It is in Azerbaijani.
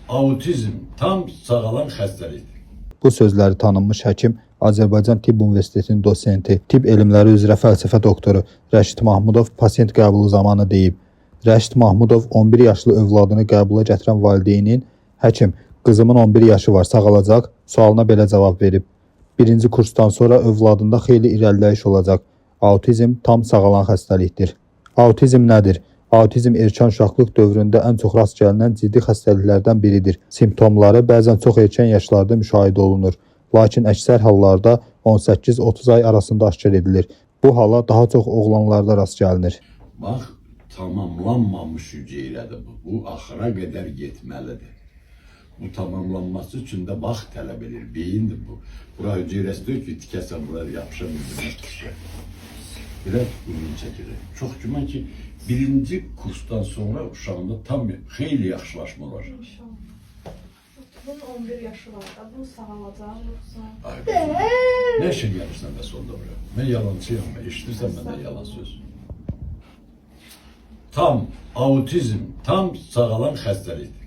Autizm tam sağalan xəstəlikdir. Bu sözləri tanınmış həkim, Azərbaycan Tibb Universitetinin dosenti, tibb elmləri üzrə fəlsəfə doktoru Rəşid Mahmudov pasiyent qəbulu zamanı deyib. Rəşid Mahmudov 11 yaşlı övladını qəbula gətirən valideynin həkim, qızımın 11 yaşı var, sağalacaq sualına belə cavab verib. Birinci kursdan sonra övladında xeyli irəliləyiş olacaq. Autizm tam sağalan xəstəlikdir. Autizm nədir? Autizm erkən uşaqlıq dövründə ən çox rast gəlinən ciddi xəstəliklərdən biridir. Simptomları bəzən çox erkən yaşlarda müşahidə olunur. Lakin əksər hallarda 18-30 ay arasında aşkar edilir. Bu hala daha çox oğlanlarda rast gəlinir. Bax, tamamlanmamış hüceyrədir bu. Bu axıra qədər getməlidir. Bu tamamlanması üçün də vaxt tələb edir, beyindir bu. Bura hüceyrəsi deyil ki, tikəsən, buraya yapışa bildirmək. Biraz uzun çəkilir. Çox güman ki, birinci kursdan sonra uşağında tam xeyli yaxşılaşma var. Bunun 11 yaşı var da, bu sağalacaq yoxsa? Ne şey gəlirsən bəs onda buraya? Mən yalancıyam, eşitirsən məndən yalan söz. Tam autizm, tam sağalan xəstəlikdir.